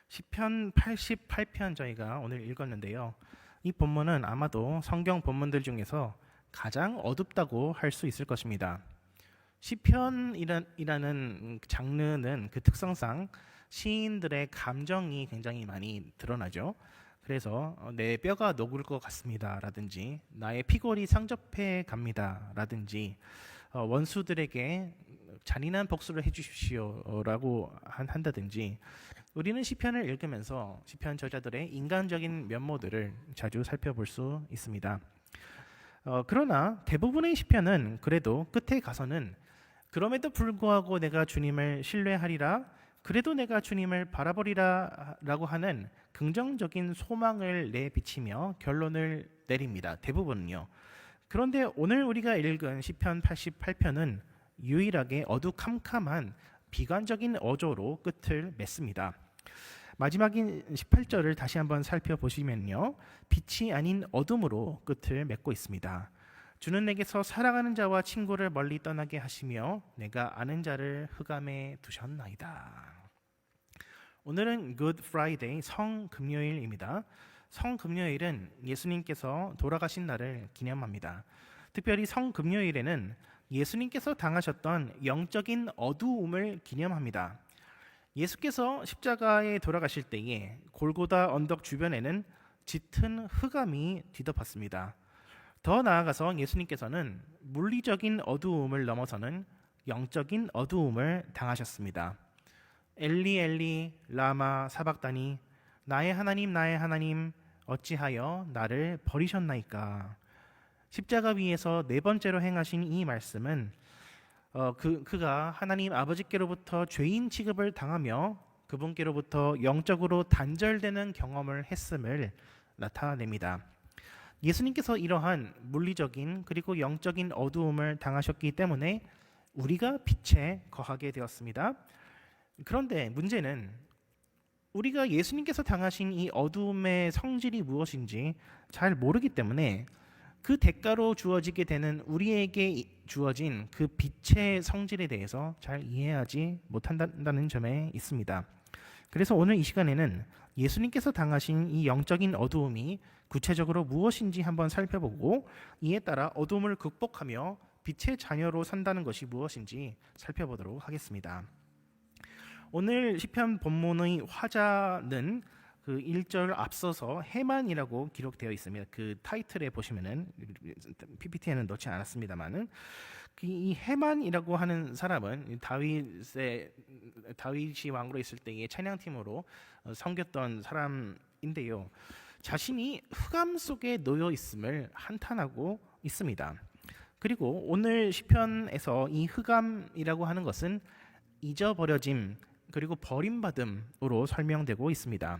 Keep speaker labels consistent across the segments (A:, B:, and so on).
A: 시편 88편 저희가 오늘 읽었는데요. 이 본문은 아마도 성경 본문들 중에서 가장 어둡다고 할 수 있을 것입니다. 시편이라는 장르는 그 특성상 시인들의 감정이 굉장히 많이 드러나죠. 그래서 내 뼈가 녹을 것 같습니다 라든지 나의 피골이 상접해 갑니다 라든지 원수들에게 잔인한 복수를 해주십시오 라고 한다든지 우리는 시편을 읽으면서 시편 저자들의 인간적인 면모들을 자주 살펴볼 수 있습니다. 그러나 대부분의 시편은 그래도 끝에 가서는 그럼에도 불구하고 내가 주님을 신뢰하리라, 그래도 내가 주님을 바라보리라 라고 하는 긍정적인 소망을 내비치며 결론을 내립니다. 대부분은요. 그런데 오늘 우리가 읽은 시편 88편은 유일하게 어두캄캄한 비관적인 어조로 끝을 맺습니다. 마지막인 18절을 다시 한번 살펴보시면요. 빛이 아닌 어둠으로 끝을 맺고 있습니다. 주는 내게서 사랑하는 자와 친구를 멀리 떠나게 하시며 내가 아는 자를 흑암에 두셨나이다. 오늘은 Good Friday 성금요일입니다. 성금요일은 예수님께서 돌아가신 날을 기념합니다. 특별히 성금요일에는 예수님께서 당하셨던 영적인 어두움을 기념합니다. 예수께서 십자가에 돌아가실 때에 골고다 언덕 주변에는 짙은 흑암이 뒤덮었습니다. 더 나아가서 예수님께서는 물리적인 어두움을 넘어서는 영적인 어두움을 당하셨습니다. 엘리 엘리 라마 사박다니 나의 하나님 어찌하여 나를 버리셨나이까. 십자가 위에서 네 번째로 행하신 이 말씀은 그가 하나님 아버지께로부터 죄인 취급을 당하며 그분께로부터 영적으로 단절되는 경험을 했음을 나타냅니다. 예수님께서 이러한 물리적인 그리고 영적인 어두움을 당하셨기 때문에 우리가 빛에 거하게 되었습니다. 그런데 문제는 우리가 예수님께서 당하신 이 어두움의 성질이 무엇인지 잘 모르기 때문에 그 대가로 주어지게 되는 우리에게 주어진 그 빛의 성질에 대해서 잘 이해하지 못한다는 점에 있습니다. 그래서 오늘 이 시간에는 예수님께서 당하신 이 영적인 어두움이 구체적으로 무엇인지 한번 살펴보고 이에 따라 어두움을 극복하며 빛의 자녀로 산다는 것이 무엇인지 살펴보도록 하겠습니다. 오늘 시편 본문의 화자는 그 1절 앞서서 해만이라고 기록되어 있습니다. 그 타이틀에 보시면은 PPT에는 넣지 않았습니다만은 이 해만이라고 하는 사람은 다윗이 왕으로 있을 때의 찬양팀으로 섬겼던 사람인데요. 자신이 흑암 속에 놓여 있음을 한탄하고 있습니다. 그리고 오늘 시편에서 이 흑암이라고 하는 것은 잊어버려짐 그리고 버림받음으로 설명되고 있습니다.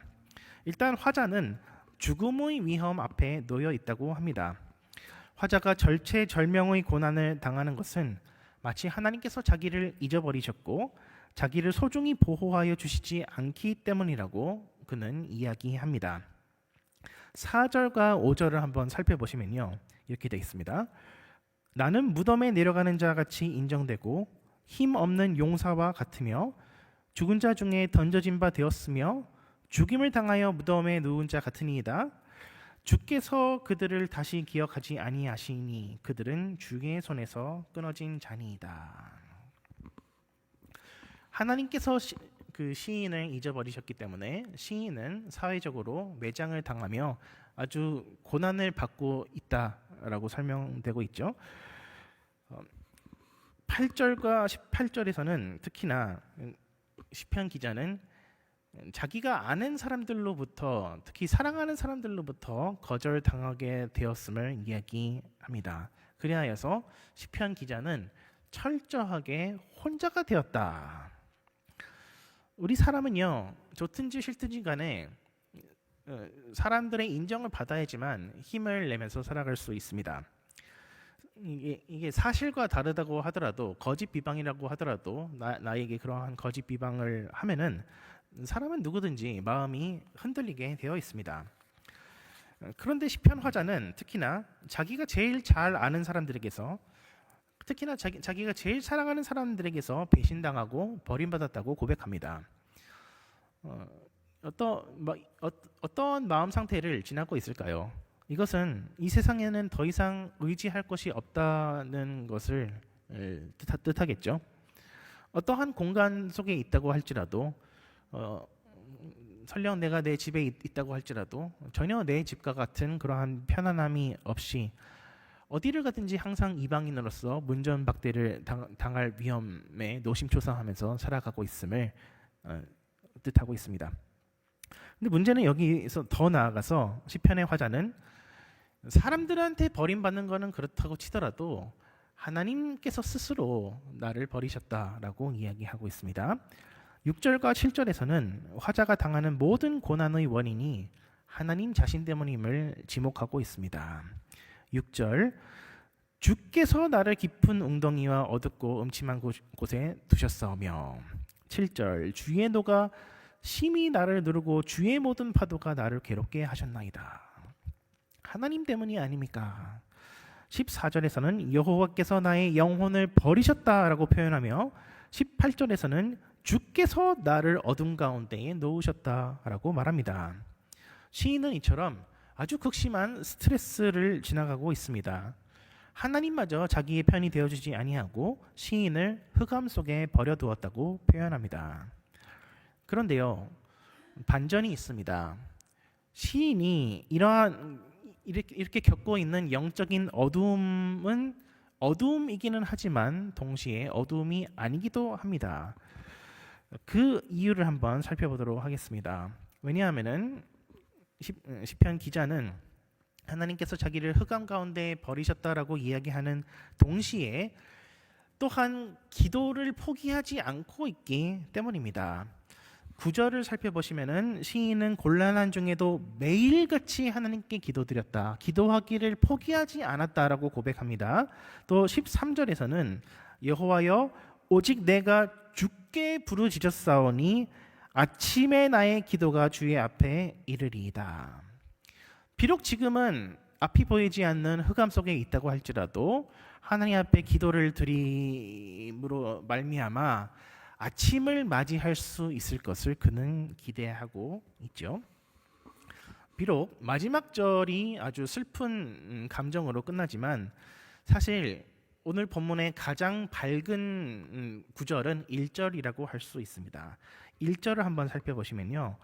A: 일단 화자는 죽음의 위험 앞에 놓여 있다고 합니다. 화자가 절체절명의 고난을 당하는 것은 마치 하나님께서 자기를 잊어버리셨고 자기를 소중히 보호하여 주시지 않기 때문이라고 그는 이야기합니다. 4절과 5절을 한번 살펴보시면요. 이렇게 되어 있습니다. 나는 무덤에 내려가는 자 같이 인정되고 힘없는 용사와 같으며 죽은 자 중에 던져진 바 되었으며 죽임을 당하여 무덤에 누운 자 같으니이다. 주께서 그들을 다시 기억하지 아니하시니 그들은 주의 손에서 끊어진 자니이다. 하나님께서 그 시인을 잊어버리셨기 때문에 시인은 사회적으로 매장을 당하며 아주 고난을 받고 있다라고 설명되고 있죠. 8절과 18절에서는 특히나 시편 기자는 자기가 아는 사람들로부터 특히 사랑하는 사람들로부터 거절당하게 되었음을 이야기합니다. 그리하여서 시편 기자는 철저하게 혼자가 되었다. 우리 사람은요, 좋든지 싫든지 간에 사람들의 인정을 받아야지만 힘을 내면서 살아갈 수 있습니다. 이게 사실과 다르다고 하더라도 거짓 비방이라고 하더라도 나에게 그러한 거짓 비방을 하면은 사람은 누구든지 마음이 흔들리게 되어 있습니다. 그런데 시편 화자는 특히나 자기가 제일 잘 아는 사람들에게서 특히나 자기가 제일 사랑하는 사람들에게서 배신당하고 버림받았다고 고백합니다. 어떤 마음 상태를 지나고 있을까요? 이것은 이 세상에는 더 이상 의지할 것이 없다는 것을 뜻하겠죠. 어떠한 공간 속에 있다고 할지라도 어, 설령 내가 내 집에 있다고 할지라도 전혀 내 집과 같은 그러한 편안함이 없이 어디를 가든지 항상 이방인으로서 문전박대를 당할 위험에 노심초사하면서 살아가고 있음을 뜻하고 있습니다. 근데 문제는 여기서 더 나아가서 시편의 화자는 사람들한테 버림받는 것은 그렇다고 치더라도 하나님께서 스스로 나를 버리셨다라고 이야기하고 있습니다. 6절과 7절에서는 화자가 당하는 모든 고난의 원인이 하나님 자신 때문임을 지목하고 있습니다. 6절 주께서 나를 깊은 웅덩이와 어둡고 음침한 곳에 두셨사오며 7절 주의 노가 심히 나를 누르고 주의 모든 파도가 나를 괴롭게 하셨나이다. 하나님 때문이 아닙니까? 14절에서는 여호와께서 나의 영혼을 버리셨다라고 표현하며 18절에서는 주께서 나를 어둠 가운데에 놓으셨다라고 말합니다. 시인은 이처럼 아주 극심한 스트레스를 지나가고 있습니다. 하나님마저 자기의 편이 되어주지 아니하고 시인을 흑암 속에 버려두었다고 표현합니다. 그런데요, 반전이 있습니다. 시인이 이렇게 겪고 있는 영적인 어두움은 어두움이기는 하지만 동시에 어두움이 아니기도 합니다. 그 이유를 한번 살펴보도록 하겠습니다. 왜냐하면은 시편 기자는 하나님께서 자기를 흑암 가운데 버리셨다라고 이야기하는 동시에 또한 기도를 포기하지 않고 있기 때문입니다. 9절을 살펴보시면은 시인은 곤란한 중에도 매일같이 하나님께 기도드렸다. 기도하기를 포기하지 않았다라고 고백합니다. 또 13절에서는 여호와여 오직 내가 주께 부르짖었사오니 아침에 나의 기도가 주의 앞에 이르리이다. 비록 지금은 앞이 보이지 않는 흑암 속에 있다고 할지라도 하나님 앞에 기도를 드림으로 말미암아 아침을 맞이할 수 있을 것을 그는 기대하고 있죠. 비록 마지막 절이 아주 슬픈 감정으로 끝나지만 사실 오늘 본문의 가장 밝은 구절은 1절이라고 할 수 있습니다. 1절을 한번 살펴보시면요.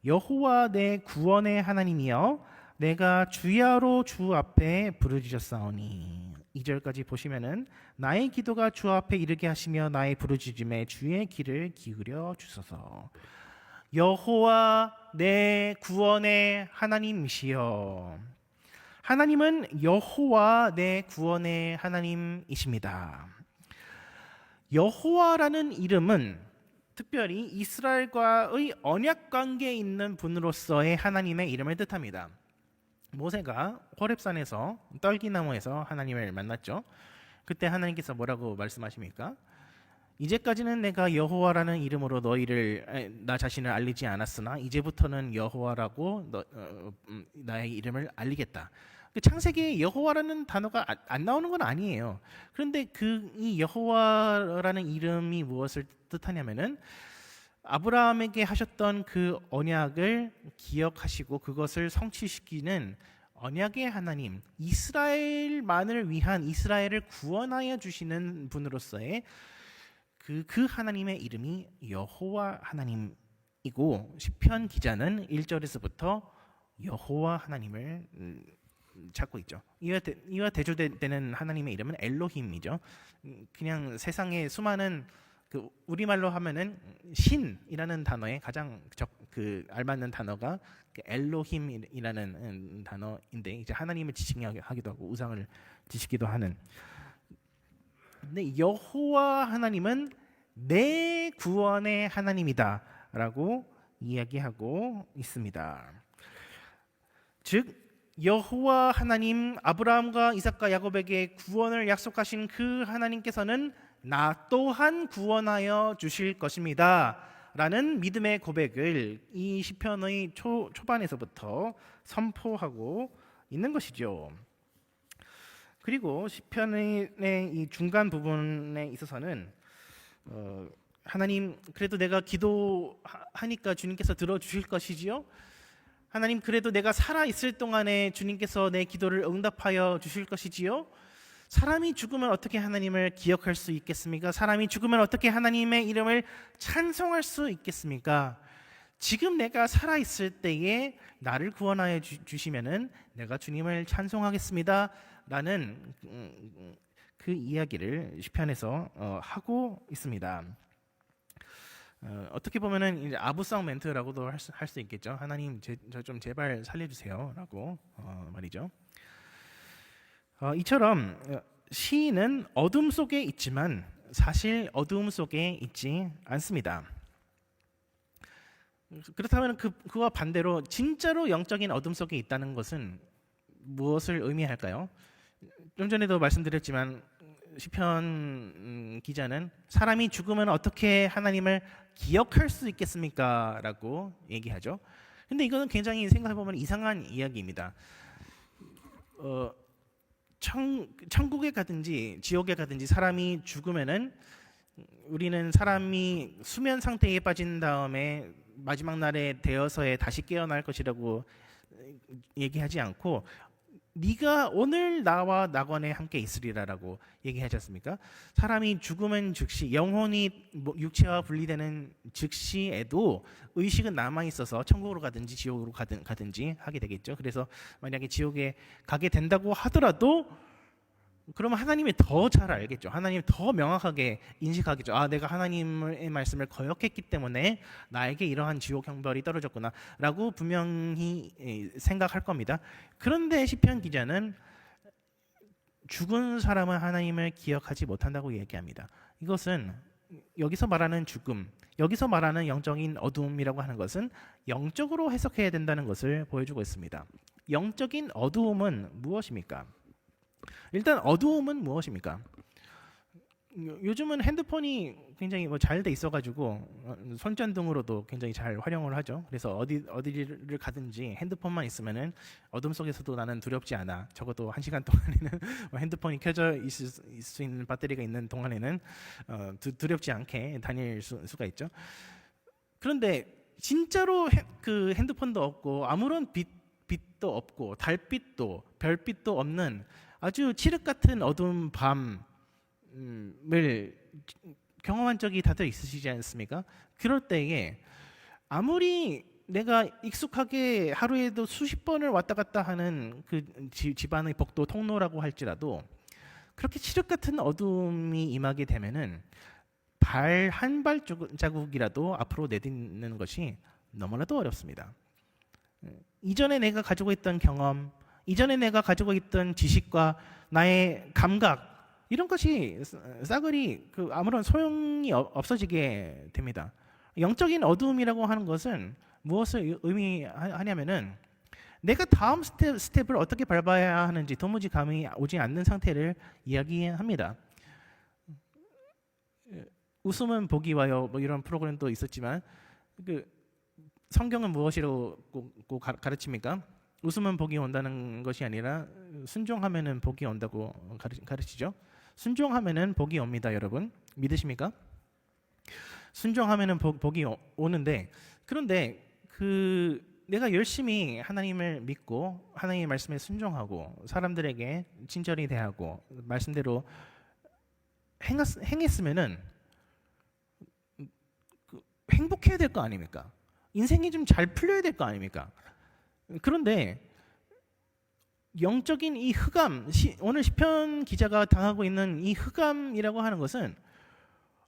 A: 여호와 내 구원의 하나님이여 내가 주야로 주 앞에 부르짖었사오니 2절까지 보시면은 나의 기도가 주 앞에 이르게 하시며 나의 부르짖음에 주의 귀를 기울여 주소서. 여호와 내 구원의 하나님이시여. 하나님은 여호와 내 구원의 하나님이십니다. 여호와라는 이름은 특별히 이스라엘과의 언약 관계에 있는 분으로서의 하나님의 이름을 뜻합니다. 모세가 호렙산에서 떨기나무에서 하나님을 만났죠. 그때 하나님께서 뭐라고 말씀하십니까? 이제까지는 내가 여호와라는 이름으로 나 자신을 알리지 않았으나 이제부터는 여호와라고 나의 이름을 알리겠다. 창세기에 여호와라는 단어가 안 나오는 건 아니에요. 그런데 이 여호와라는 이름이 무엇을 뜻하냐면은 아브라함에게 하셨던 그 언약을 기억하시고 그것을 성취시키는 언약의 하나님, 이스라엘만을 위한 이스라엘을 구원하여 주시는 분으로서의 그 하나님의 이름이 여호와 하나님이고 시편 기자는 1절에서부터 여호와 하나님을 찾고 있죠. 이와 대조되는 하나님의 이름은 엘로힘이죠. 그냥 세상에 수많은 우리말로 하면은 신이라는 단어에 가장 알맞는 단어가 엘로힘이라는 단어인데 이제 하나님을 지칭하기도 하고 우상을 지키기도 하는. 근데 여호와 하나님은 내 구원의 하나님이다라고 이야기하고 있습니다. 즉 여호와 하나님 아브라함과 이삭과 야곱에게 구원을 약속하신 그 하나님께서는 나 또한 구원하여 주실 것입니다 라는 믿음의 고백을 이 시편의 초반에서부터 선포하고 있는 것이죠. 그리고 시편의 이 중간 부분에 있어서는 하나님, 그래도 내가 기도하니까 주님께서 들어주실 것이지요. 하나님, 그래도 내가 살아 있을 동안에 주님께서 내 기도를 응답하여 주실 것이지요. 사람이 죽으면 어떻게 하나님을 기억할 수 있겠습니까? 사람이 죽으면 어떻게 하나님의 이름을 찬송할 수 있겠습니까? 지금 내가 살아 있을 때에 나를 구원하여 주시면은 내가 주님을 찬송하겠습니다라는 그 이야기를 시편에서 하고 있습니다. 어떻게 보면은 이제 아부성 멘트라고도 할 수 있겠죠. 하나님, 저 좀 제발 살려주세요라고 말이죠. 이처럼 시인은 어둠 속에 있지만 사실 어둠 속에 있지 않습니다. 그렇다면 그와 반대로 진짜로 영적인 어둠 속에 있다는 것은 무엇을 의미할까요? 좀 전에도 말씀드렸지만 시편 기자는 사람이 죽으면 어떻게 하나님을 기억할 수 있겠습니까? 라고 얘기하죠. 근데 이거는 굉장히 생각해보면 이상한 이야기입니다. 천국에 가든지 지옥에 가든지 사람이 죽으면은 우리는 사람이 수면 상태에 빠진 다음에 마지막 날에 되어서에 다시 깨어날 것이라고 얘기하지 않고 네가 오늘 나와 낙원에 함께 있으리라라고 얘기하지 않습니까? 사람이 죽으면 즉시 영혼이 육체와 분리되는 즉시에도 의식은 남아 있어서 천국으로 가든지 지옥으로 가든지 하게 되겠죠. 그래서 만약에 지옥에 가게 된다고 하더라도 그러면 하나님이 더 잘 알겠죠. 하나님이 더 명확하게 인식하겠죠. 아, 내가 하나님의 말씀을 거역했기 때문에 나에게 이러한 지옥 형벌이 떨어졌구나라고 분명히 생각할 겁니다. 그런데 시편 기자는 죽은 사람은 하나님을 기억하지 못한다고 얘기합니다. 이것은 여기서 말하는 죽음, 여기서 말하는 영적인 어두움이라고 하는 것은 영적으로 해석해야 된다는 것을 보여주고 있습니다. 영적인 어두움은 무엇입니까? 일단 어두움은 무엇입니까? 요즘은 핸드폰이 굉장히 잘 돼 있어가지고 손전등으로도 굉장히 잘 활용을 하죠. 그래서 어디를 가든지 핸드폰만 있으면은 어둠 속에서도 나는 두렵지 않아. 적어도 1시간 동안에는 핸드폰이 켜져 있을 수 있는 배터리가 있는 동안에는 두렵지 않게 다닐 수가 있죠. 그런데 진짜로 그 핸드폰도 없고 아무런 빛도 없고 달빛도 별빛도 없는 아주 칠흑 같은 어두운 밤을 경험한 적이 다들 있으시지 않습니까? 그럴 때에 아무리 내가 익숙하게 하루에도 수십 번을 왔다 갔다 하는 그 집안의 복도 통로라고 할지라도 그렇게 칠흑 같은 어둠이 임하게 되면은 발 한 발자국이라도 앞으로 내딛는 것이 너무나도 어렵습니다. 이전에 내가 가지고 있던 경험, 이전에 내가 가지고 있던 지식과 나의 감각 이런 것이 싸그리 아무런 소용이 없어지게 됩니다. 영적인 어두움이라고 하는 것은 무엇을 의미하냐면은 내가 다음 스텝을 어떻게 밟아야 하는지 도무지 감이 오지 않는 상태를 이야기합니다. 웃음은 복이 와요. 이런 프로그램도 있었지만 성경은 무엇이라고 가르칩니까? 웃으면 복이 온다는 것이 아니라 순종하면은 복이 온다고 가르치죠. 순종하면은 복이 옵니다, 여러분. 믿으십니까? 순종하면은 복이 오는데 그런데 내가 열심히 하나님을 믿고 하나님의 말씀에 순종하고 사람들에게 친절히 대하고 말씀대로 행했으면은 행복해야 될 거 아닙니까? 인생이 좀 잘 풀려야 될 거 아닙니까? 그런데 영적인 이 흑암, 오늘 시편 기자가 당하고 있는 이 흑암이라고 하는 것은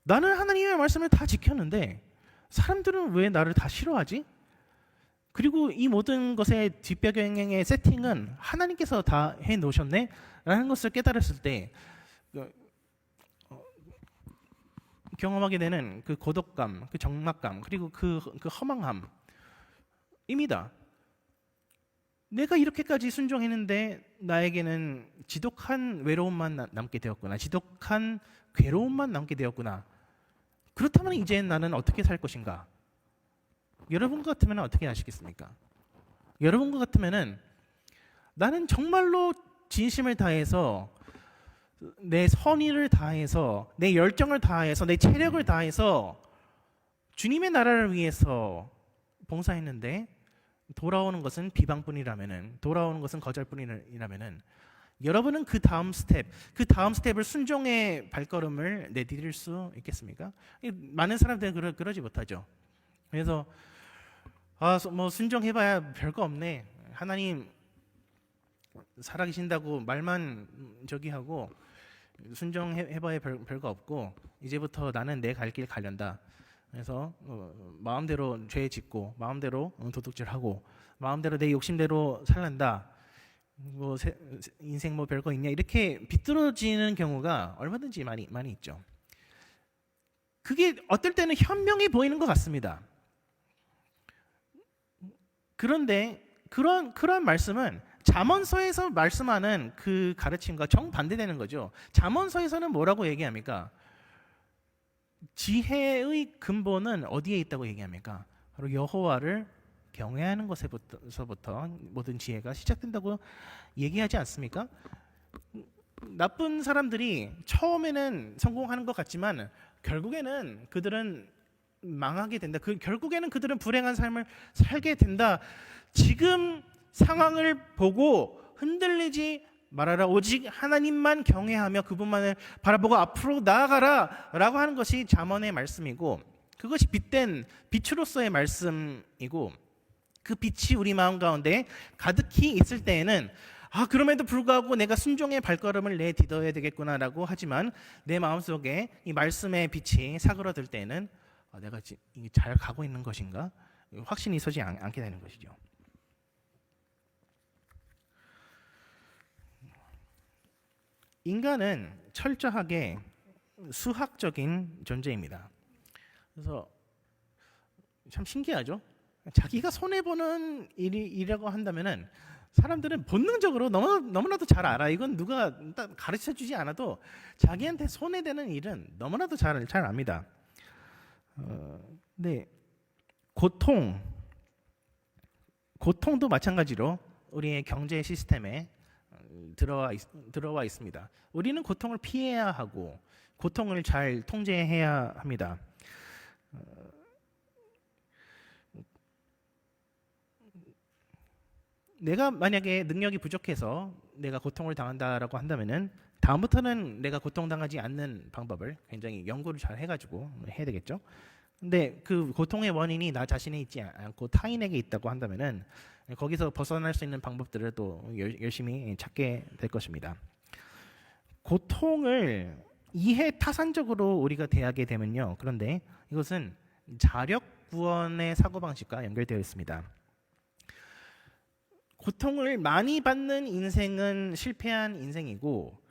A: 나는 하나님의 말씀을 다 지켰는데 사람들은 왜 나를 다 싫어하지? 그리고 이 모든 것의 뒷배경의 세팅은 하나님께서 다 해놓으셨네? 라는 것을 깨달았을 때 경험하게 되는 그 고독감, 그 적막감, 그리고 그 허망함입니다. 내가 이렇게까지 순종했는데 나에게는 지독한 외로움만 남게 되었구나. 지독한 괴로움만 남게 되었구나. 그렇다면 이제 나는 어떻게 살 것인가? 여러분 같으면 어떻게 하시겠습니까? 여러분 같으면은 나는 정말로 진심을 다해서 내 선의를 다해서 내 열정을 다해서 내 체력을 다해서 주님의 나라를 위해서 봉사했는데 돌아오는 것은 비방뿐이라면은, 돌아오는 것은 거절뿐이라면은, 여러분은 그 다음 스텝을 순종의 발걸음을 내디딜 수 있겠습니까? 많은 사람들은 그러지 못하죠. 그래서 뭐 순종해봐야 별거 없네. 하나님 살아계신다고 말만 저기 하고 순종해봐야 별거 없고 이제부터 나는 내 갈 길 가련다. 그래서 마음대로 죄 짓고 마음대로 도둑질하고 마음대로 내 욕심대로 살란다. 뭐 인생 뭐 별거 있냐 이렇게 비뚤어지는 경우가 얼마든지 많이 있죠. 그게 어떨 때는 현명해 보이는 것 같습니다. 그런데 그런 말씀은 잠언서에서 말씀하는 그 가르침과 정반대되는 거죠. 잠언서에서는 뭐라고 얘기합니까? 지혜의 근본은 어디에 있다고 얘기합니까? 바로 여호와를 경외하는 것에서부터 모든 지혜가 시작된다고 얘기하지 않습니까? 나쁜 사람들이 처음에는 성공하는 것 같지만 결국에는 그들은 망하게 된다. 결국에는 그들은 불행한 삶을 살게 된다. 지금 상황을 보고 흔들리지 말아라. 오직 하나님만 경외하며 그분만을 바라보고 앞으로 나아가라 라고 하는 것이 잠언의 말씀이고, 그것이 빛된 빛으로서의 말씀이고, 그 빛이 우리 마음 가운데 가득히 있을 때에는 그럼에도 불구하고 내가 순종의 발걸음을 내딛어야 되겠구나라고 하지만 내 마음속에 이 말씀의 빛이 사그러들 때에는 내가 잘 가고 있는 것인가? 확신이 서지 않게 되는 것이죠. 인간은 철저하게 수학적인 존재입니다. 그래서 참 신기하죠. 자기가 손해보는 일이라고 한다면은 사람들은 본능적으로 너무나도 잘 알아. 이건 누가 가르쳐주지 않아도 자기한테 손해되는 일은 너무나도 잘 압니다. 네, 고통도 마찬가지로 우리의 경제 시스템에 들어와 있습니다. 우리는 고통을 피해야 하고 고통을 잘 통제해야 합니다. 내가 만약에 능력이 부족해서 내가 고통을 당한다라고 한다면은 다음부터는 내가 고통당하지 않는 방법을 굉장히 연구를 잘 해가지고 해야 되겠죠. 근데 그 고통의 원인이 나 자신에 있지 않고 타인에게 있다고 한다면은 거기서 벗어날 수 있는 방법들을 또 열심히 찾게 될 것입니다. 고통을 이해타산적으로 우리가 대하게 되면요. 그런데 이것은 자력구원의 사고방식과 연결되어 있습니다. 고통을 많이 받는 인생은 실패한 인생이고,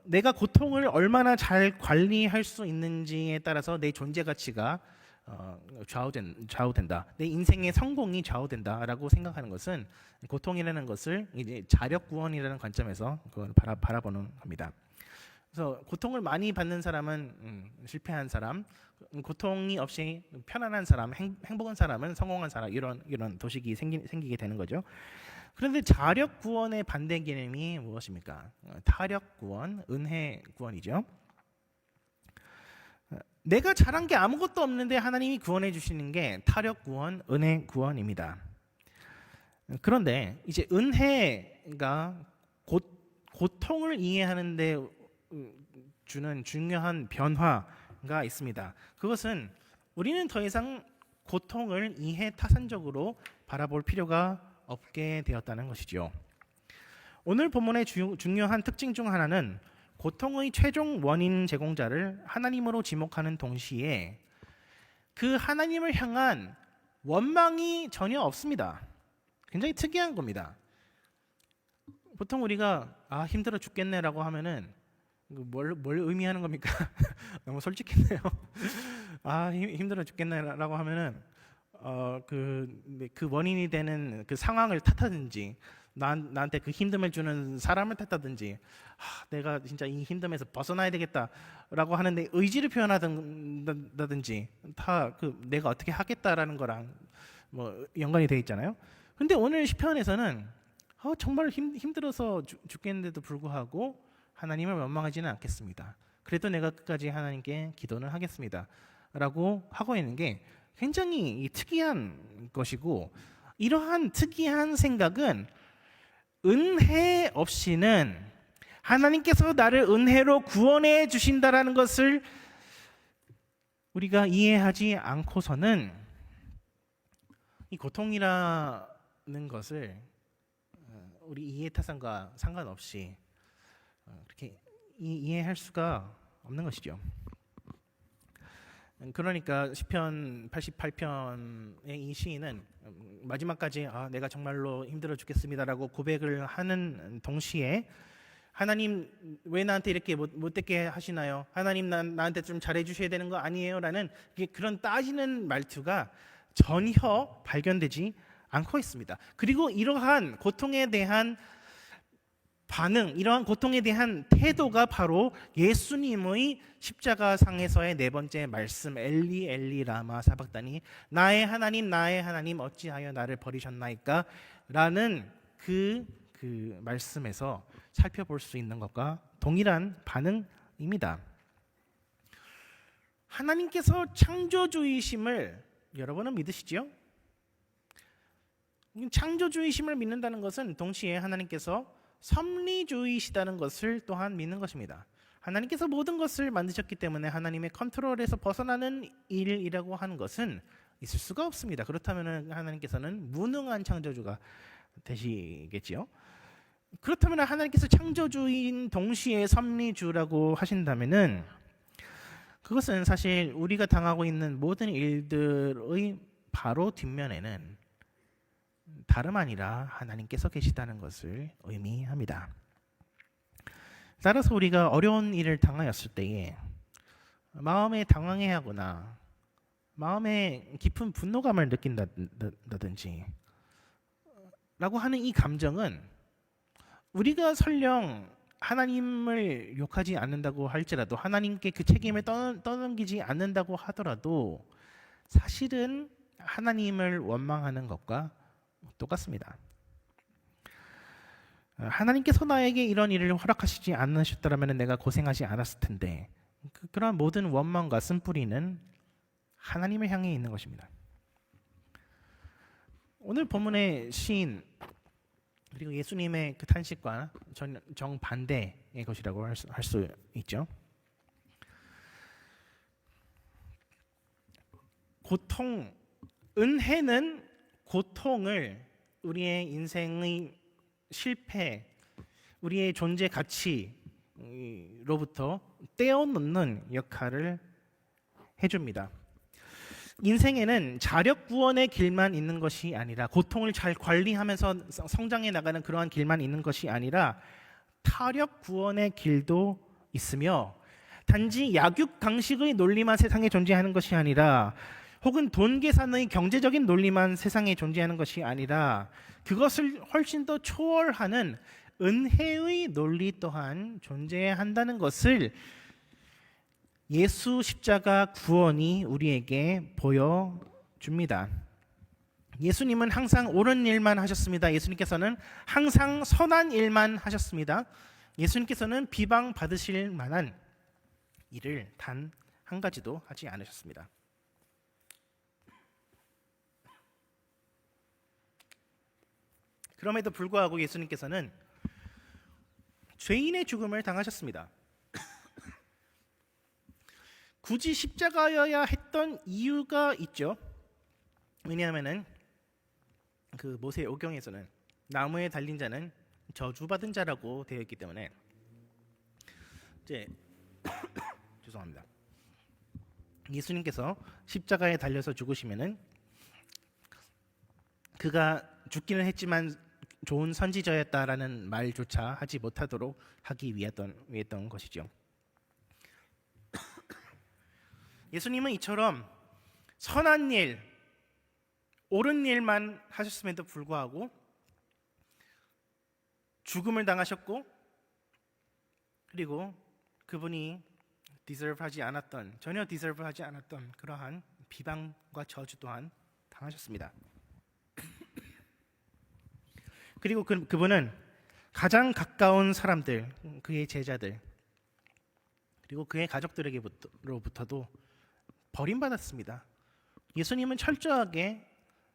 A: 내가 고통을 얼마나 잘 관리할 수 있는지에 따라서 내 존재 가치가 좌우된다. 내 인생의 성공이 좌우된다라고 생각하는 것은 고통이라는 것을 이제 자력 구원이라는 관점에서 그걸 바라보는 겁니다. 그래서 고통을 많이 받는 사람은 실패한 사람, 고통이 없이 편안한 사람, 행복한 사람은 성공한 사람, 이런 도식이 생기게 되는 거죠. 그런데 자력 구원의 반대 개념이 무엇입니까? 타력 구원, 은혜 구원이죠. 내가 잘한 게 아무것도 없는데 하나님이 구원해 주시는 게 타력 구원, 은혜 구원입니다. 그런데 이제 은혜가 고통을 이해하는 데 주는 중요한 변화가 있습니다. 그것은 우리는 더 이상 고통을 이해타산적으로 바라볼 필요가 없게 되었다는 것이죠. 오늘 본문의 중요한 특징 중 하나는 고통의 최종 원인 제공자를 하나님으로 지목하는 동시에 그 하나님을 향한 원망이 전혀 없습니다. 굉장히 특이한 겁니다. 보통 우리가 힘들어 죽겠네라고 하면은 뭘 의미하는 겁니까? 너무 솔직했네요. 힘들어 죽겠네라고 하면은 그 원인이 되는 그 상황을 탓하든지 나한테 그 힘듦을 주는 사람을 탓하든지 내가 진짜 이 힘듦에서 벗어나야 되겠다라고 하는데 의지를 표현하든지 다 내가 어떻게 하겠다라는 거랑 뭐 연관이 되어 있잖아요. 근데 오늘 시편에서는 정말 힘들어서 죽겠는데도 불구하고 하나님을 원망하지는 않겠습니다. 그래도 내가 끝까지 하나님께 기도는 하겠습니다. 라고 하고 있는 게 굉장히 특이한 것이고, 이러한 특이한 생각은 은혜 없이는, 하나님께서 나를 은혜로 구원해 주신다라는 것을 우리가 이해하지 않고서는 이 고통이라는 것을 우리 이해 타산과 상관없이 그렇게 이해할 수가 없는 것이죠. 그러니까 시편 88편의 이 시인은 마지막까지 내가 정말로 힘들어 죽겠습니다라고 고백을 하는 동시에, 하나님 왜 나한테 이렇게 못되게 하시나요? 하나님 나한테 좀 잘해 주셔야 되는 거 아니에요? 라는 그런 따지는 말투가 전혀 발견되지 않고 있습니다. 그리고 이러한 고통에 대한 반응, 이러한 고통에 대한 태도가 바로 예수님의 십자가상에서의 네 번째 말씀, 엘리 엘리 라마 사박다니, 나의 하나님 어찌하여 나를 버리셨나이까? 라는 그 말씀에서 살펴볼 수 있는 것과 동일한 반응입니다. 하나님께서 창조주이심을 여러분은 믿으시죠? 창조주이심을 믿는다는 것은 동시에 하나님께서 섭리주의시다는 것을 또한 믿는 것입니다. 하나님께서 모든 것을 만드셨기 때문에 하나님의 컨트롤에서 벗어나는 일이라고 하는 것은 있을 수가 없습니다. 그렇다면 하나님께서는 무능한 창조주가 되시겠지요. 그렇다면 하나님께서 창조주인 동시에 섭리주라고 하신다면은, 그것은 사실 우리가 당하고 있는 모든 일들의 바로 뒷면에는 다름 아니라 하나님께서 계시다는 것을 의미합니다. 따라서 우리가 어려운 일을 당하였을 때에 마음에 당황해하거나 마음에 깊은 분노감을 느낀다든지 라고 하는 이 감정은, 우리가 설령 하나님을 욕하지 않는다고 할지라도, 하나님께 그 책임을 떠넘기지 않는다고 하더라도 사실은 하나님을 원망하는 것과 똑같습니다. 하나님께서 나에게 이런 일을 허락하시지 않으셨더라면 내가 고생하지 않았을 텐데, 그런 모든 원망과 쓴뿌리는 하나님을 향해 있는 것입니다. 오늘 본문의 시인, 그리고 예수님의 그 탄식과 정반대의 것이라고 할 수 있죠. 은혜는 고통을 우리의 인생의 실패, 우리의 존재 가치로부터 떼어놓는 역할을 해줍니다. 인생에는 자력 구원의 길만 있는 것이 아니라, 고통을 잘 관리하면서 성장해 나가는 그러한 길만 있는 것이 아니라 타력 구원의 길도 있으며, 단지 약육강식의 논리만 세상에 존재하는 것이 아니라, 혹은 돈 계산의 경제적인 논리만 세상에 존재하는 것이 아니라, 그것을 훨씬 더 초월하는 은혜의 논리 또한 존재한다는 것을 예수 십자가 구원이 우리에게 보여줍니다. 예수님은 항상 옳은 일만 하셨습니다. 예수님께서는 항상 선한 일만 하셨습니다. 예수님께서는 비방받으실 만한 일을 단 한 가지도 하지 않으셨습니다. 그럼에도 불구하고 예수님께서는 죄인의 죽음을 당하셨습니다. 굳이 십자가여야 했던 이유가 있죠. 왜냐하면은 그 모세 오경에서는 나무에 달린 자는 저주받은 자라고 되어 있기 때문에, 이제 죄송합니다. 예수님께서 십자가에 달려서 죽으시면은 그가 죽기는 했지만 좋은 선지자였다라는 말조차 하지 못하도록 하기 위했던 것이죠. 예수님은 이처럼 선한 일, 옳은 일만 하셨음에도 불구하고 죽음을 당하셨고, 그리고 그분이 전혀 디저브하지 않았던 그러한 비방과 저주 또한 당하셨습니다. 그리고 그분은 가장 가까운 사람들, 그의 제자들, 그리고 그의 가족들에게로부터도 버림받았습니다. 예수님은 철저하게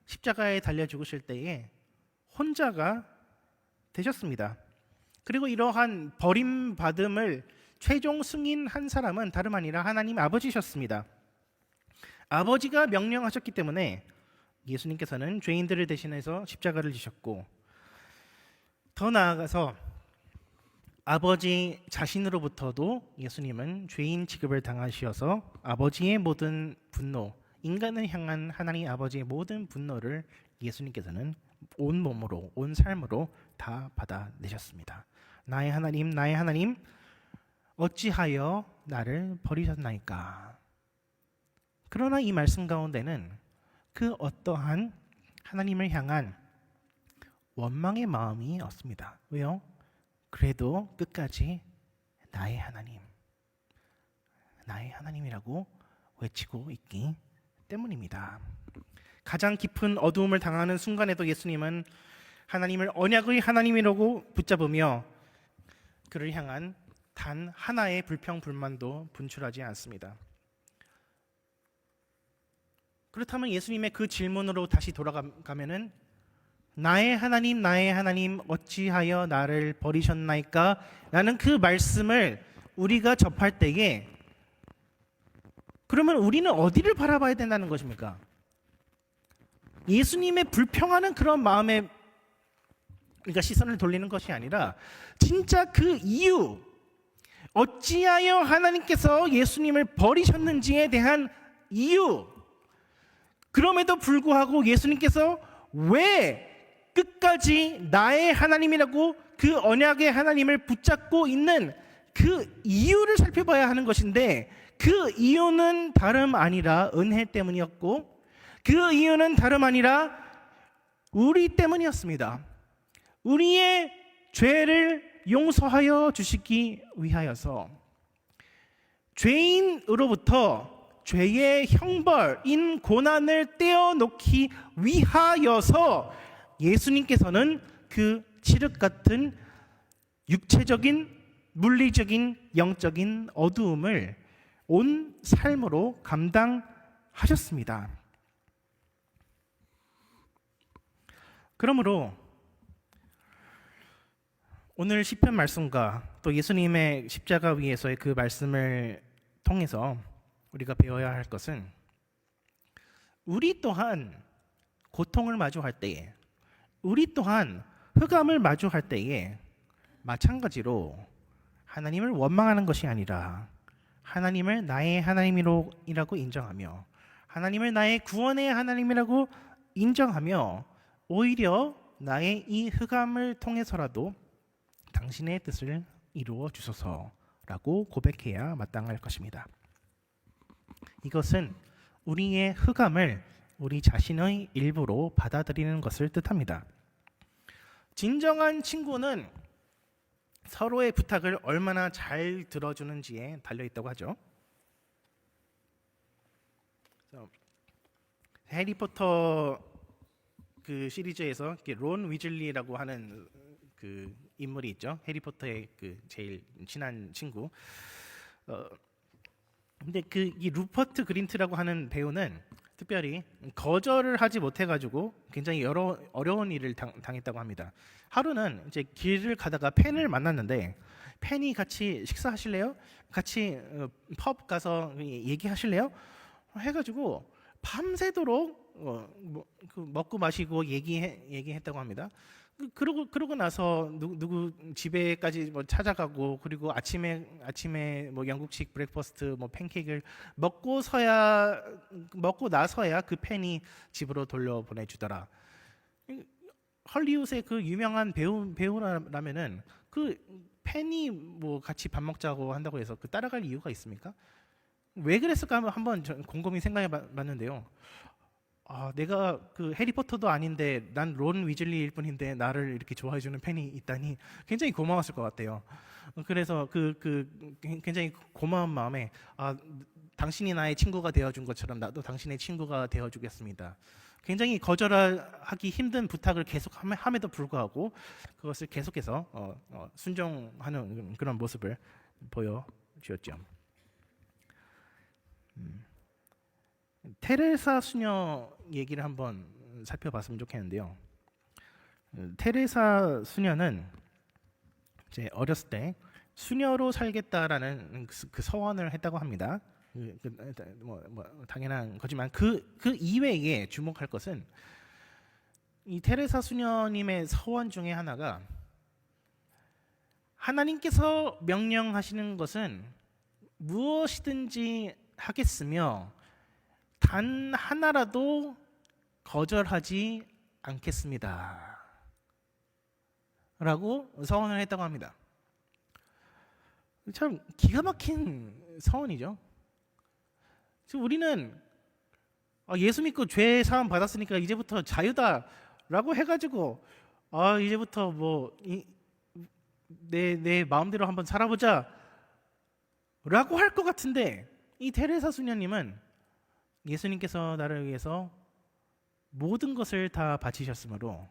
A: 십자가에 달려 죽으실 때에 혼자가 되셨습니다. 그리고 이러한 버림받음을 최종 승인한 사람은 다름 아니라 하나님 아버지셨습니다. 아버지가 명령하셨기 때문에 예수님께서는 죄인들을 대신해서 십자가를 지셨고, 더 나아가서 아버지 자신으로부터도 예수님은 죄인 취급을 당하셔서 아버지의 모든 분노, 인간을 향한 하나님 아버지의 모든 분노를 예수님께서는 온 몸으로, 온 삶으로 다 받아내셨습니다. 나의 하나님, 어찌하여 나를 버리셨나이까. 그러나 이 말씀 가운데는 그 어떠한 하나님을 향한 원망의 마음이 없습니다. 왜요? 그래도 끝까지 나의 하나님이라고 외치고 있기 때문입니다. 가장 깊은 어두움을 당하는 순간에도 예수님은 하나님을 언약의 하나님이라고 붙잡으며 그를 향한 단 하나의 불평불만도 분출하지 않습니다. 그렇다면 예수님의 그 질문으로 다시 돌아가면은 나의 하나님 어찌하여 나를 버리셨나이까? 라는 그 말씀을 우리가 접할 때에 그러면 우리는 어디를 바라봐야 된다는 것입니까? 예수님의 불평하는 그런 마음에 그러니까 시선을 돌리는 것이 아니라 진짜 그 이유, 어찌하여 하나님께서 예수님을 버리셨는지에 대한 이유, 그럼에도 불구하고 예수님께서 왜 끝까지 나의 하나님이라고 그 언약의 하나님을 붙잡고 있는 그 이유를 살펴봐야 하는 것인데, 그 이유는 다름 아니라 은혜 때문이었고, 그 이유는 다름 아니라 우리 때문이었습니다. 우리의 죄를 용서하여 주시기 위하여서, 죄인으로부터 죄의 형벌인 고난을 떼어놓기 위하여서 예수님께서는 그 칠흑 같은 육체적인, 물리적인, 영적인 어두움을 온 삶으로 감당하셨습니다. 그러므로 오늘 시편 말씀과 또 예수님의 십자가 위에서의 그 말씀을 통해서 우리가 배워야 할 것은, 우리 또한 고통을 마주할 때에, 우리 또한 흑암을 마주할 때에 마찬가지로 하나님을 원망하는 것이 아니라 하나님을 나의 하나님이라고 인정하며, 하나님을 나의 구원의 하나님이라고 인정하며, 오히려 나의 이 흑암을 통해서라도 당신의 뜻을 이루어 주소서라고 고백해야 마땅할 것입니다. 이것은 우리의 흑암을 우리 자신의 일부로 받아들이는 것을 뜻합니다. 진정한 친구는 서로의 부탁을 얼마나 잘 들어주는지에 달려있다고 하죠. 해리포터 그 시리즈에서 론 위즐리라고 하는 그 인물이 있죠. 해리포터의 그 제일 친한 친구. 근데 그 이 루퍼트 그린트라고 하는 배우는 특별히 거절을 하지 못해가지고 굉장히 여러 어려운 일을 당했다고 합니다. 하루는 이제 길을 가다가 팬을 만났는데, 팬이 같이 식사하실래요? 같이 펍 가서 얘기하실래요? 해가지고 밤새도록 먹고 마시고 얘기했다고 합니다. 그러고 나서 누구 집에까지 찾아가고, 그리고 아침에 뭐 영국식 브렉퍼스트 뭐 팬케이크를 먹고 나서야 그 팬이 집으로 돌려보내 주더라. 헐리우드의 그 유명한 배우라면은 그 팬이 뭐 같이 밥 먹자고 한다고 해서 그 따라갈 이유가 있습니까? 왜 그랬을까 한번 곰곰이 생각해봤는데요. 내가 그 해리포터도 아닌데 난 론 위즐리일 뿐인데 나를 이렇게 좋아해주는 팬이 있다니 굉장히 고마웠을 것 같아요. 그래서 굉장히 고마운 마음에 당신이 나의 친구가 되어준 것처럼 나도 당신의 친구가 되어주겠습니다. 굉장히 거절하기 힘든 부탁을 계속 함에도 불구하고 그것을 계속해서 순종하는 그런 모습을 보여주었죠. 테레사 수녀 얘기를 한번 살펴봤으면 좋겠는데요. 테레사 수녀는 이제 어렸을 때 수녀로 살겠다라는 그 서원을 했다고 합니다. 당연한 거지만 그 이외에 주목할 것은 이 테레사 수녀님의 서원 중에 하나가 하나님께서 명령하시는 것은 무엇이든지 하겠으며 단 하나라도 거절하지 않겠습니다. 라고 서원을 했다고 합니다. 참 기가 막힌 서원이죠. 우리는 예수 믿고 죄 사함 받았으니까 이제부터 자유다라고 해가지고 이제부터 내 마음대로 한번 살아보자 라고 할 것 같은데, 이 테레사 수녀님은 예수님께서 나를 위해서 모든 것을 다 바치셨으므로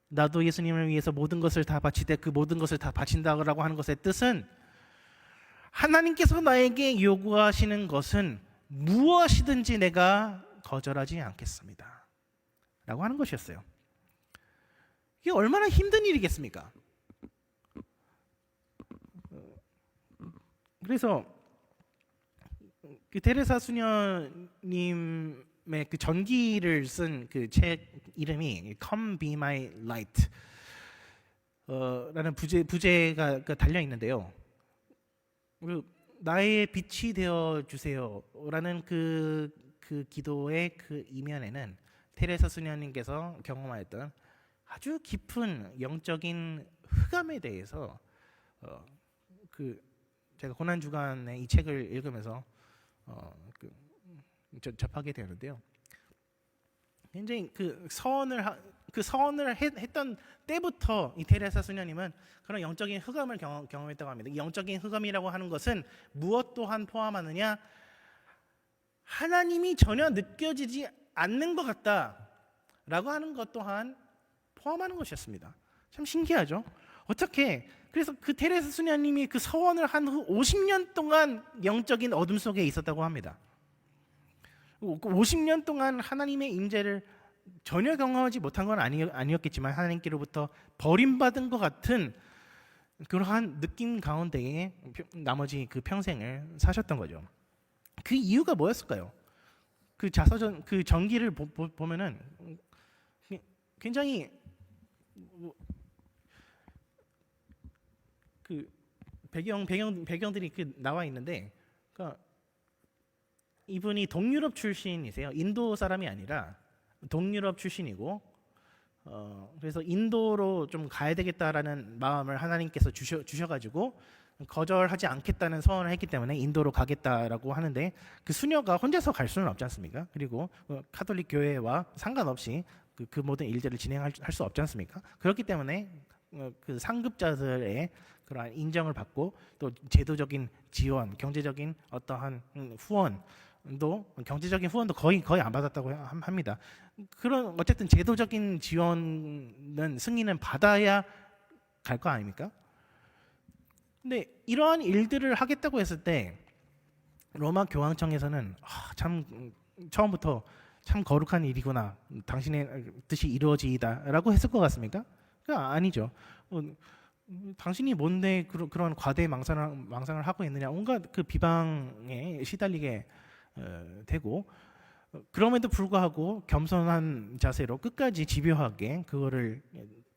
A: 나도 예수님을 위해서 모든 것을 다 바치되 그 모든 것을 다 바친다고 하는 것의 뜻은 하나님께서 나에게 요구하시는 것은 무엇이든지 내가 거절하지 않겠습니다 라고 하는 것이었어요. 이게 얼마나 힘든 일이겠습니까? 그래서 그 테레사 수녀님의 그 전기를 쓴 그 책 이름이 Come Be My Light 라는 부제가 달려 있는데요. 나의 빛이 되어 주세요라는 그 기도의 그 이면에는 테레사 수녀님께서 경험하였던 아주 깊은 영적인 흑암에 대해서 제가 고난 주간에 이 책을 읽으면서 접하게 되는데요. 굉장히 그 서원을 했던 때부터 이 테레사 수녀님은 그런 영적인 흑암을 경험했다고 합니다. 이 영적인 흑암이라고 하는 것은 무엇 또한 포함하느냐? 하나님이 전혀 느껴지지 않는 것 같다라고 하는 것 또한 포함하는 것이었습니다. 참 신기하죠? 어떻게? 그래서 그 테레사 수녀님이 그 서원을 한 후 50년 동안 영적인 어둠 속에 있었다고 합니다. 50년 동안 하나님의 임재를 전혀 경험하지 못한 건 아니었겠지만 하나님께로부터 버림받은 것 같은 그러한 느낌 가운데에 나머지 그 평생을 사셨던 거죠. 그 이유가 뭐였을까요? 그 자서전 그 전기를 보면은 굉장히 그 배경들이 나와 있는데, 그러니까 이분이 동유럽 출신이세요. 인도 사람이 아니라 동유럽 출신이고, 그래서 인도로 좀 가야 되겠다라는 마음을 하나님께서 주셔가지고 거절하지 않겠다는 서원을 했기 때문에 인도로 가겠다라고 하는데, 그 수녀가 혼자서 갈 수는 없지 않습니까? 그리고 카톨릭 교회와 상관없이 그 모든 일들을 진행할 수 없지 않습니까? 그렇기 때문에 그 상급자들의 그러한 인정을 받고 또 제도적인 지원, 경제적인 어떠한 경제적인 후원도 거의 안 받았다고 합니다. 그런 어쨌든 제도적인 지원은 승인은 받아야 갈 거 아닙니까? 근데 이러한 일들을 하겠다고 했을 때 로마 교황청에서는 참 처음부터 참 거룩한 일이구나, 당신의 뜻이 이루어지이다라고 했을 것 같습니까? 아니죠. 당신이 뭔데 그런 과대 망상을 하고 있느냐, 온갖 그 비방에 시달리게 되고, 그럼에도 불구하고 겸손한 자세로 끝까지 집요하게 그거를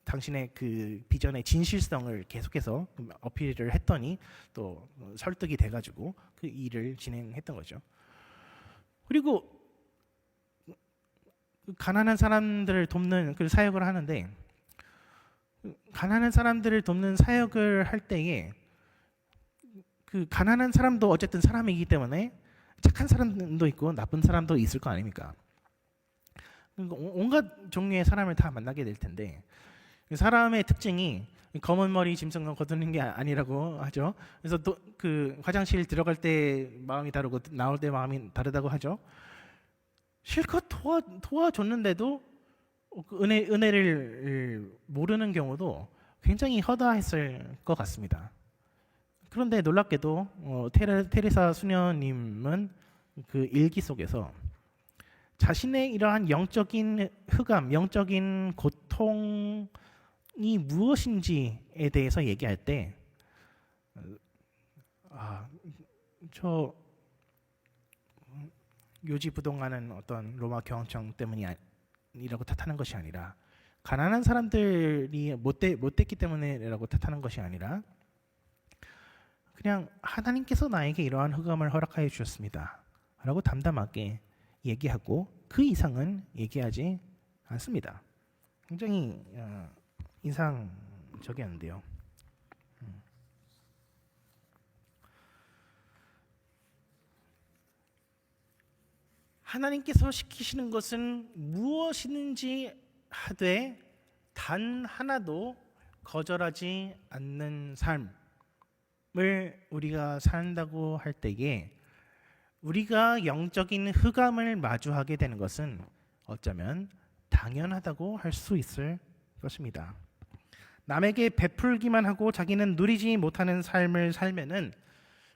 A: 당신의 그 비전의 진실성을 계속해서 어필을 했더니 또 설득이 돼가지고 그 일을 진행했던 거죠. 그리고 가난한 사람들을 돕는 그 사역을 하는데, 가난한 사람들을 돕는 사역을 할 때에 그 가난한 사람도 어쨌든 사람이기 때문에 착한 사람도 있고 나쁜 사람도 있을 거 아닙니까? 온갖 종류의 사람을 다 만나게 될 텐데, 사람의 특징이 검은 머리 짐승을 거두는 게 아니라고 하죠. 그래서 또 그 화장실 들어갈 때 마음이 다르고 나올 때 마음이 다르다고 하죠. 실컷 도와줬는데도 그 은혜를 모르는 경우도 굉장히 허다했을 것 같습니다. 그런데 놀랍게도 테레사 수녀님은 그 일기 속에서 자신의 이러한 영적인 흑암, 영적인 고통이 무엇인지에 대해서 얘기할 때, 저 요지부동하는 어떤 로마 교황청 때문이라고 탓하는 것이 아니라, 가난한 사람들이 못됐기 때문에라고 탓하는 것이 아니라, 그냥 하나님께서 나에게 이러한 흑암을 허락하여 주셨습니다 라고 담담하게 얘기하고 그 이상은 얘기하지 않습니다. 굉장히 인상적이었는데요. 하나님께서 시키시는 것은 무엇이든지 하되 단 하나도 거절하지 않는 삶을 우리가 산다고 할 때에 우리가 영적인 흑암을 마주하게 되는 것은 어쩌면 당연하다고 할 수 있을 것입니다. 남에게 베풀기만 하고 자기는 누리지 못하는 삶을 살면은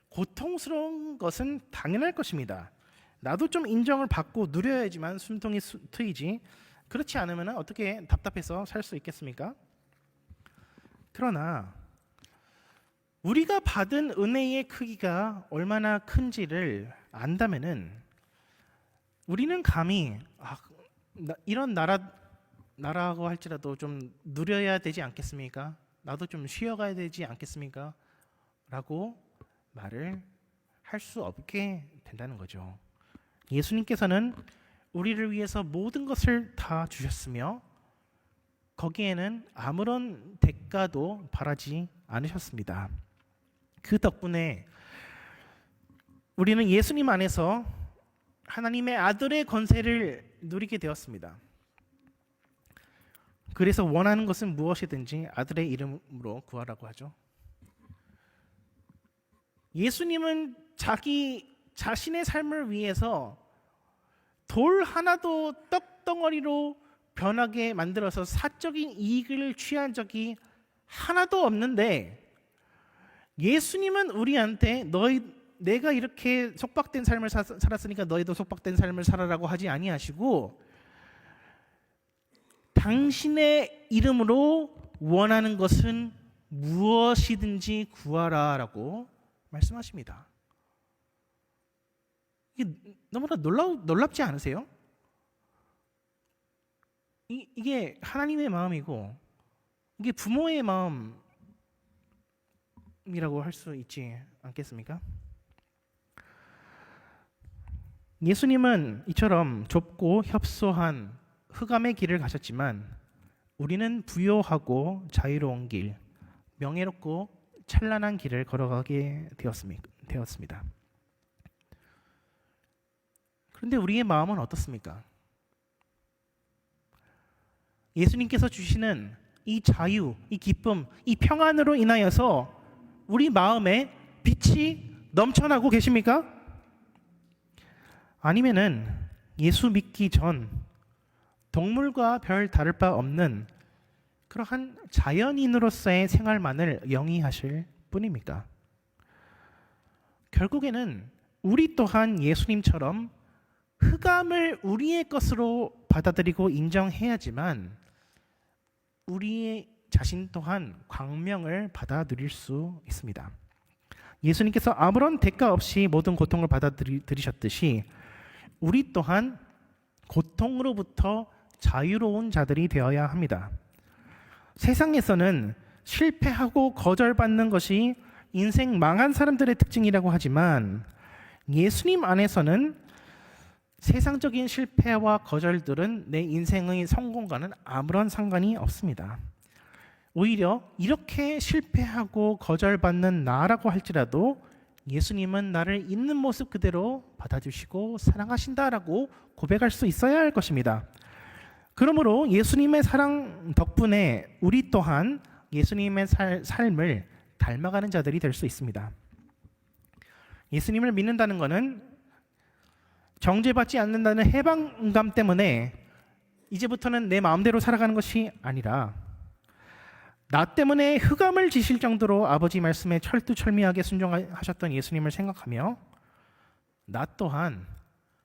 A: 고통스러운 것은 당연할 것입니다. 나도 좀 인정을 받고 누려야지만 숨통이 트이지, 그렇지 않으면 어떻게 답답해서 살 수 있겠습니까? 그러나 우리가 받은 은혜의 크기가 얼마나 큰지를 안다면은 우리는 감히 이런 나라고 할지라도 좀 누려야 되지 않겠습니까? 나도 좀 쉬어가야 되지 않겠습니까? 라고 말을 할 수 없게 된다는 거죠. 예수님께서는 우리를 위해서 모든 것을 다 주셨으며 거기에는 아무런 대가도 바라지 않으셨습니다. 그 덕분에 우리는 예수님 안에서 하나님의 아들의 권세를 누리게 되었습니다. 그래서 원하는 것은 무엇이든지 아들의 이름으로 구하라고 하죠. 예수님은 자신의 삶을 위해서 돌 하나도 떡덩어리로 변하게 만들어서 사적인 이익을 취한 적이 하나도 없는데, 예수님은 우리한테 내가 이렇게 속박된 삶을 살았으니까 너희도 속박된 삶을 살아라고 하지 아니하시고 당신의 이름으로 원하는 것은 무엇이든지 구하라라고 말씀하십니다. 이게 너무나 놀랍지 않으세요? 이게 하나님의 마음이고 이게 부모의 마음이라고 할 수 있지 않겠습니까? 예수님은 이처럼 좁고 협소한 흑암의 길을 가셨지만 우리는 부요하고 자유로운 길, 명예롭고 찬란한 길을 걸어가게 되었습니다. 그런데 우리의 마음은 어떻습니까? 예수님께서 주시는 이 자유, 이 기쁨, 이 평안으로 인하여서 우리 마음에 빛이 넘쳐나고 계십니까? 아니면은 예수 믿기 전 동물과 별 다를 바 없는 그러한 자연인으로서의 생활만을 영위하실 뿐입니까? 결국에는 우리 또한 예수님처럼 흑암을 우리의 것으로 받아들이고 인정해야지만 우리 자신 또한 광명을 받아 누릴 수 있습니다. 예수님께서 아무런 대가 없이 모든 고통을 받아들이셨듯이 우리 또한 고통으로부터 자유로운 자들이 되어야 합니다. 세상에서는 실패하고 거절받는 것이 인생 망한 사람들의 특징이라고 하지만 예수님 안에서는 세상적인 실패와 거절들은 내 인생의 성공과는 아무런 상관이 없습니다. 오히려 이렇게 실패하고 거절받는 나라고 할지라도 예수님은 나를 있는 모습 그대로 받아주시고 사랑하신다라고 고백할 수 있어야 할 것입니다. 그러므로 예수님의 사랑 덕분에 우리 또한 예수님의 삶을 닮아가는 자들이 될 수 있습니다. 예수님을 믿는다는 것은 정죄받지 않는다는 해방감 때문에 이제부터는 내 마음대로 살아가는 것이 아니라 나 때문에 흑암을 지실 정도로 아버지 말씀에 철두철미하게 순종하셨던 예수님을 생각하며 나 또한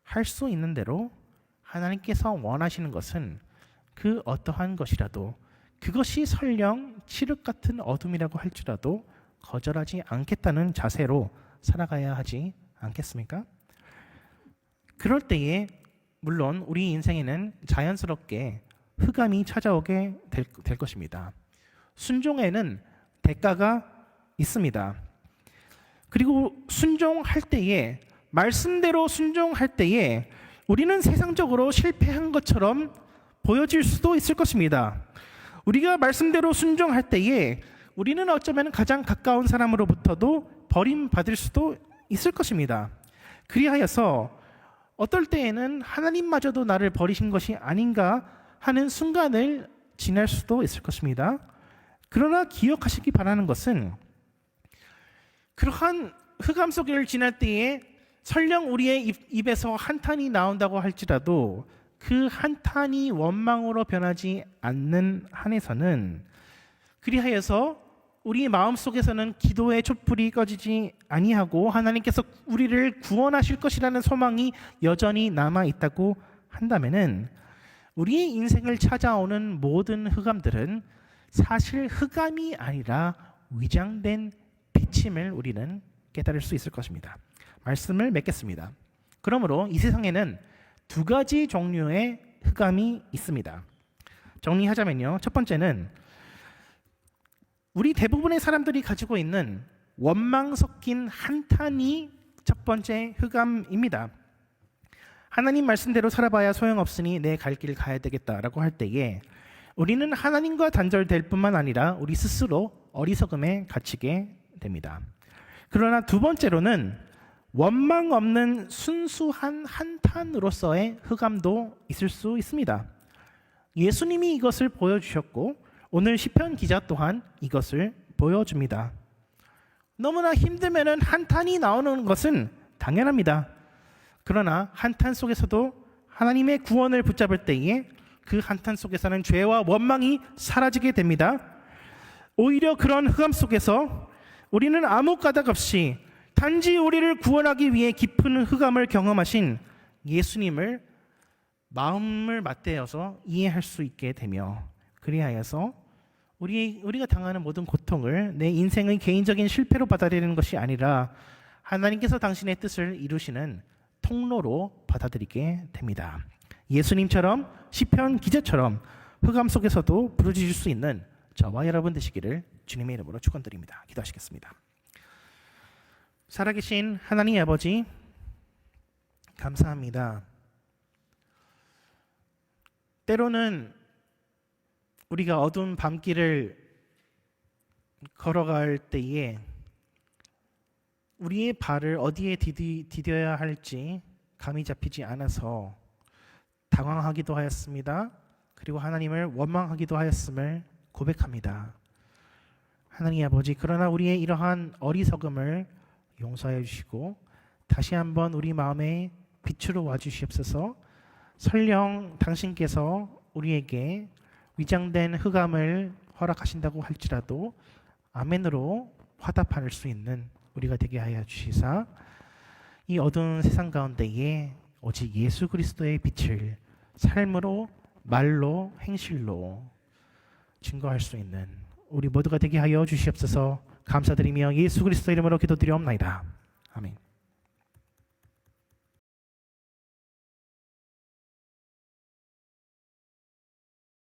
A: 할 수 있는 대로 하나님께서 원하시는 것은 그 어떠한 것이라도 그것이 설령 칠흑 같은 어둠이라고 할지라도 거절하지 않겠다는 자세로 살아가야 하지 않겠습니까? 그럴 때에 물론 우리 인생에는 자연스럽게 흑암이 찾아오게 될 것입니다. 순종에는 대가가 있습니다. 그리고 순종할 때에 말씀대로 순종할 때에 우리는 세상적으로 실패한 것처럼 보여질 수도 있을 것입니다. 우리가 말씀대로 순종할 때에 우리는 어쩌면 가장 가까운 사람으로부터도 버림받을 수도 있을 것입니다. 그리하여서 어떨 때에는 하나님마저도 나를 버리신 것이 아닌가 하는 순간을 지날 수도 있을 것입니다. 그러나 기억하시기 바라는 것은 그러한 흑암 속을 지날 때에 설령 우리의 입에서 한탄이 나온다고 할지라도 그 한탄이 원망으로 변하지 않는 한에서는 그리하여서 우리 마음속에서는 기도의 촛불이 꺼지지 아니하고 하나님께서 우리를 구원하실 것이라는 소망이 여전히 남아 있다고 한다면은 우리의 인생을 찾아오는 모든 흑암들은 사실 흑암이 아니라 위장된 비침을 우리는 깨달을 수 있을 것입니다. 말씀을 맺겠습니다. 그러므로 이 세상에는 두 가지 종류의 흑암이 있습니다. 정리하자면요. 첫 번째는 우리 대부분의 사람들이 가지고 있는 원망 섞인 한탄이 첫 번째 흑암입니다. 하나님 말씀대로 살아봐야 소용없으니 내 갈 길 가야 되겠다라고 할 때에 우리는 하나님과 단절될 뿐만 아니라 우리 스스로 어리석음에 갇히게 됩니다. 그러나 두 번째로는 원망 없는 순수한 한탄으로서의 흑암도 있을 수 있습니다. 예수님이 이것을 보여주셨고 오늘 시편 기자 또한 이것을 보여줍니다. 너무나 힘들면은 한탄이 나오는 것은 당연합니다. 그러나 한탄 속에서도 하나님의 구원을 붙잡을 때에 그 한탄 속에서는 죄와 원망이 사라지게 됩니다. 오히려 그런 흑암 속에서 우리는 아무 까닭 없이 단지 우리를 구원하기 위해 깊은 흑암을 경험하신 예수님을 마음을 맞대어서 이해할 수 있게 되며 그리하여서 우리가 당하는 모든 고통을 내 인생의 개인적인 실패로 받아들이는 것이 아니라 하나님께서 당신의 뜻을 이루시는 통로로 받아들이게 됩니다. 예수님처럼 시편 기자처럼 흑암 속에서도 부르짖을 수 있는 저와 여러분 되시기를 주님의 이름으로 축원드립니다. 기도하시겠습니다. 살아계신 하나님 아버지 감사합니다. 때로는 우리가 어두운 밤길을 걸어갈 때에 우리의 발을 어디에 디뎌야 할지 감이 잡히지 않아서 당황하기도 하였습니다. 그리고 하나님을 원망하기도 하였음을 고백합니다. 하나님 아버지, 그러나 우리의 이러한 어리석음을 용서해 주시고 다시 한번 우리 마음에 빛으로 와주시옵소서. 설령 당신께서 우리에게 위장된 흑암을 허락하신다고 할지라도 아멘으로 화답할 수 있는 우리가 되게 하여 주시사 이 어두운 세상 가운데에 오직 예수 그리스도의 빛을 삶으로 말로 행실로 증거할 수 있는 우리 모두가 되게 하여 주시옵소서. 감사드리며 예수 그리스도 이름으로 기도드리옵나이다. 아멘.